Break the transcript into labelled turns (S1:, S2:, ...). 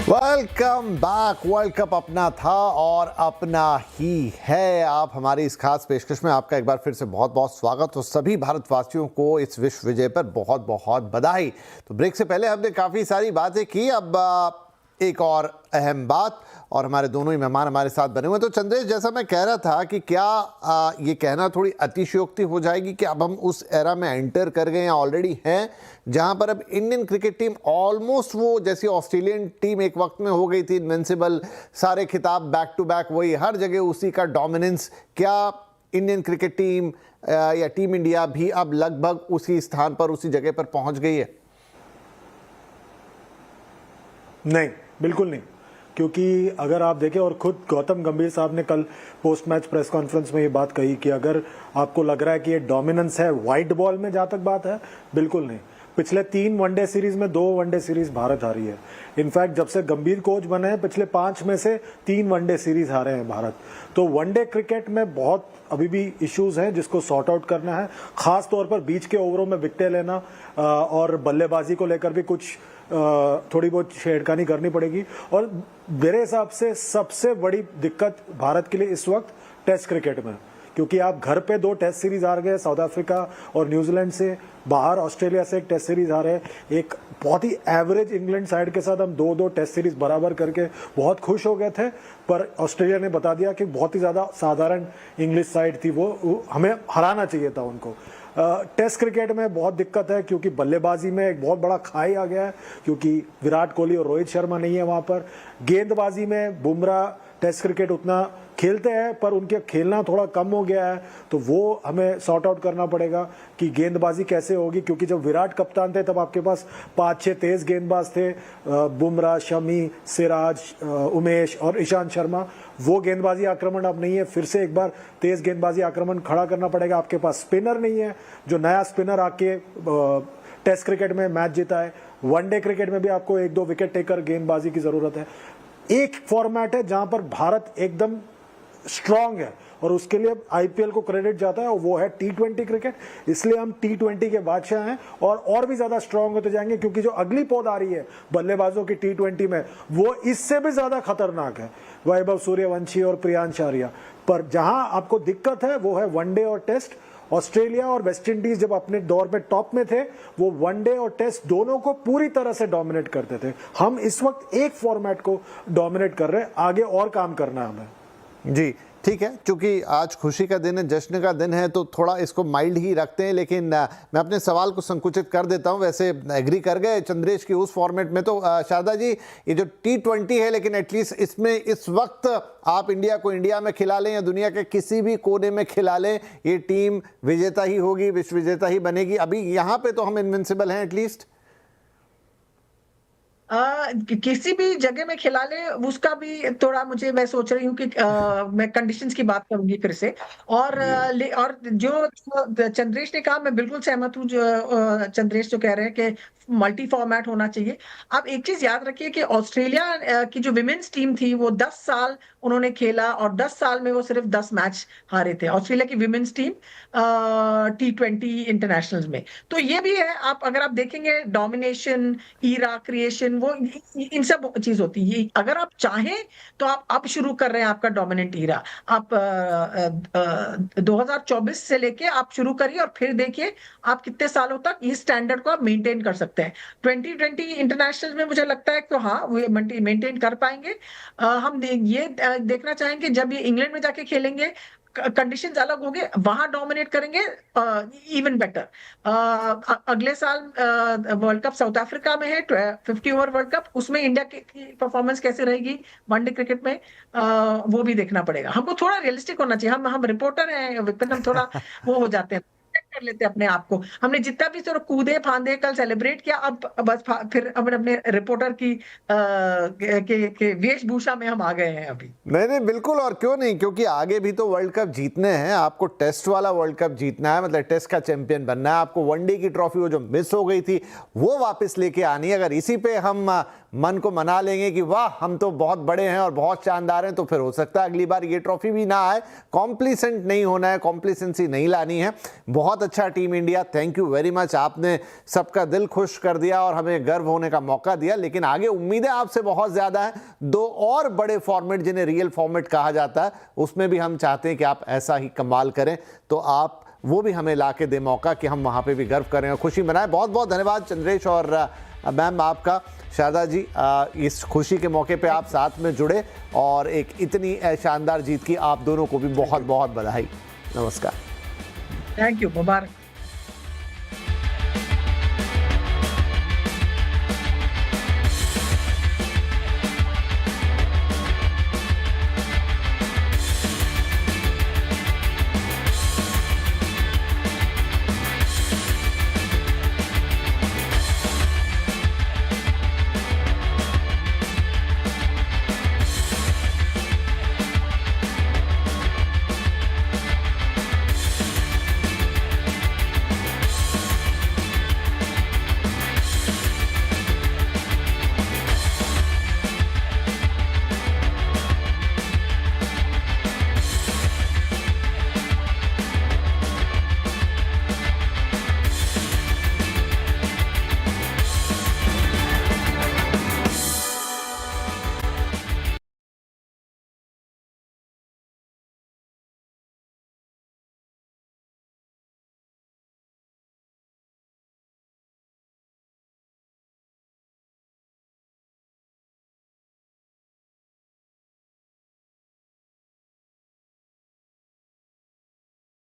S1: Welcome back. World cup अपना था और अपना ही है। आप हमारी इस खास पेशकश में आपका एक बार फिर से बहुत बहुत स्वागत हो। सभी भारतवासियों को इस विश्व विजय पर बहुत बहुत बधाई। तो ब्रेक से पहले हमने काफ़ी सारी बातें की, अब एक और अहम बात, और हमारे दोनों ही मेहमान हमारे साथ बने हुए। तो चंद्रेश, जैसा मैं कह रहा था कि क्या ये कहना थोड़ी अतिशयोक्ति हो जाएगी कि अब हम उस एरा में एंटर कर गए या ऑलरेडी हैं जहां पर अब इंडियन क्रिकेट टीम ऑलमोस्ट वो जैसी ऑस्ट्रेलियन टीम एक वक्त में हो गई थी, इनविंसिबल, सारे खिताब बैक टू बैक, वही हर जगह उसी का डोमिनेंस। क्या इंडियन क्रिकेट टीम या टीम इंडिया भी अब लगभग उसी स्थान पर, उसी जगह पर पहुंच गई है?
S2: नहीं, बिल्कुल नहीं। क्योंकि अगर आप देखें, और खुद गौतम गंभीर साहब ने कल पोस्ट मैच प्रेस कॉन्फ्रेंस में ये बात कही कि अगर आपको लग रहा है कि ये डोमिनेंस है वाइट बॉल में, जहां तक बात है, बिल्कुल नहीं। पिछले 3 वनडे सीरीज में 2 वनडे सीरीज भारत हारी है। इनफैक्ट जब से गंभीर कोच बने हैं, पिछले 5 में से 3 वनडे सीरीज हारे हैं भारत। तो वनडे क्रिकेट में बहुत अभी भी इश्यूज हैं जिसको सॉर्ट आउट करना है। खास तौर पर बीच के ओवरों में विकेटें लेना और बल्लेबाजी को लेकर भी कुछ थोड़ी बहुत छेड़खानी करनी पड़ेगी। और मेरे हिसाब से सबसे बड़ी दिक्कत भारत के लिए इस वक्त टेस्ट क्रिकेट में, क्योंकि आप घर पे 2 टेस्ट सीरीज हार गए, साउथ अफ्रीका और न्यूजीलैंड से, बाहर ऑस्ट्रेलिया से एक टेस्ट सीरीज हारे, एक बहुत ही एवरेज इंग्लैंड साइड के साथ हम 2-2 टेस्ट सीरीज बराबर करके बहुत खुश हो गए थे। पर ऑस्ट्रेलिया ने बता दिया कि बहुत ही ज्यादा साधारण इंग्लिश साइड थी, वो हमें हराना चाहिए था उनको। टेस्ट क्रिकेट में बहुत दिक्कत है क्योंकि बल्लेबाजी में एक बहुत बड़ा खाई आ गया है, क्योंकि विराट कोहली और रोहित शर्मा नहीं है वहां पर। गेंदबाजी में बुमराह टेस्ट क्रिकेट उतना खेलते हैं पर उनके खेलना थोड़ा कम हो गया है, तो वो हमें सॉर्ट आउट करना पड़ेगा कि गेंदबाजी कैसे होगी। क्योंकि जब विराट कप्तान थे तब आपके पास 5-6 तेज गेंदबाज थे, बुमराह, शमी, सिराज, उमेश और ईशांत शर्मा। वो गेंदबाजी आक्रमण अब नहीं है। फिर से एक बार तेज गेंदबाजी आक्रमण खड़ा करना पड़ेगा। आपके पास स्पिनर नहीं है, जो नया स्पिनर आके टेस्ट क्रिकेट में मैच जीता है। वनडे क्रिकेट में भी आपको 1-2 विकेट टेकर गेंदबाजी की जरूरत है। एक फॉर्मेट है जहां पर भारत एकदम स्ट्रांग है और उसके लिए आईपीएल को क्रेडिट जाता है, और वो है T20 क्रिकेट। इसलिए हम T20 के बादशाह हैं और भी ज्यादा स्ट्रांग होते जाएंगे, क्योंकि जो अगली पौध आ रही है बल्लेबाजों की T20 में, वो इससे भी ज्यादा खतरनाक है। वैभव सूर्यवंशी और प्रियांश आर्या। पर जहां आपको दिक्कत है वो है वनडे और टेस्ट। ऑस्ट्रेलिया और वेस्ट इंडीज जब अपने दौर में टॉप में थे, वो वनडे और टेस्ट दोनों को पूरी तरह से डोमिनेट करते थे। हम इस वक्त एक फॉर्मेट को डोमिनेट कर रहे हैं, आगे और काम करना है हमें।
S1: जी ठीक है, क्योंकि आज खुशी का दिन है, जश्न का दिन है, तो थोड़ा इसको माइल्ड ही रखते हैं। लेकिन मैं अपने सवाल को संकुचित कर देता हूं। वैसे एग्री कर गए चंद्रेश की उस फॉर्मेट में। तो शारदा जी, ये जो T20 है, लेकिन एटलीस्ट इसमें इस वक्त आप इंडिया को इंडिया में खिला लें या दुनिया के किसी भी कोने में खिला लें, ये टीम विजेता ही होगी, विश्व विजेता ही बनेगी। अभी यहाँ पे तो हम इनविंसिबल हैं एटलीस्ट।
S3: किसी भी जगह में खिला ले, उसका भी थोड़ा मुझे, मैं सोच रही हूँ कि मैं कंडीशंस की बात करूंगी फिर से। और जो चंद्रेश ने कहा, मैं बिल्कुल सहमत हूँ। जो चंद्रेश जो कह रहे हैं कि मल्टी फॉर्मेट होना चाहिए। आप एक चीज याद रखिए कि ऑस्ट्रेलिया की जो विमेन्स टीम थी, वो 10 साल उन्होंने खेला और 10 साल में वो सिर्फ 10 मैच हारे थे, ऑस्ट्रेलिया की विमेन्स टीम T20 इंटरनेशनल्स में। तो ये भी है, आप अगर आप देखेंगे डोमिनेशन, ईरा क्रिएशन, वो इन सब चीज होती है। अगर आप चाहें तो आप अब शुरू कर रहे हैं आपका डोमिनेंट ईरा। आप 2024 से लेके आप शुरू करिए और फिर देखिए आप कितने सालों तक इस स्टैंडर्ड को आप मेंटेन कर सकते हैं। 2020 इंटरनेशनल में मुझे लगता है तो हाँ, वो मेंटेन कर पाएंगे। हम ये देखना चाहेंगे जब ये इंग्लैंड में जाके खेलेंगे, कंडीशंस अलग होंगे, वहां डोमिनेट करेंगे इवन बेटर। अगले साल वर्ल्ड कप साउथ अफ्रीका में है, 50 ओवर वर्ल्ड कप, उसमें इंडिया की परफॉर्मेंस कैसे रहेगी वनडे क्रिकेट में, वो भी देखना पड़ेगा। हमको थोड़ा रियलिस्टिक होना चाहिए। हम रिपोर्टर हैं विपिन, हम थोड़ा वो हो जाते हैं, कर लेते हैं अपने आप को। हमने जितना भी थोड़ा कूदे फांदे कल सेलिब्रेट किया, अब बस फिर हम अपने रिपोर्टर की के वेशभूषा में हम आ गए हैं अभी।
S1: नहीं बिल्कुल, और क्यों नहीं, क्योंकि आगे भी तो वर्ल्ड कप जीतने हैं। आपको टेस्ट वाला वर्ल्ड कप जीतना है, मतलब टेस्ट का चैंपियन बनना है। आपको वनडे की ट्रॉफी वो जो मिस हो गई थी वो वापस लेके आनी है। अगर इसी पे हम मन को मना लेंगे कि वाह हम तो बहुत बड़े हैं और बहुत शानदार हैं, तो फिर हो सकता है अगली बार ये ट्रॉफी भी ना आए। कॉम्प्लिसेंट नहीं होना है, कॉम्प्लिसेंसी नहीं लानी है। बहुत अच्छा team India, thank you very much, आपने सबका दिल खुश कर दिया और हमें गर्व होने का मौका दिया। लेकिन आगे उम्मीदें आपसे बहुत ज़्यादा हैं। 2 और बड़े फॉर्मेट जिन्हें रियल फॉर्मेट कहा जाता है, उसमें भी हम चाहते हैं कि आप ऐसा ही कमाल करें, तो आप वो भी हमें ला के दे मौका कि हम वहाँ पे भी गर्व करें और खुशी मनाएं। बहुत बहुत धन्यवाद चंद्रेश और मैम आपका। शारदा जी, इस खुशी के मौके पे आप साथ में जुड़े और एक इतनी शानदार जीत की आप दोनों को भी बहुत बहुत बधाई। नमस्कार।
S3: Thank you, Mubarak.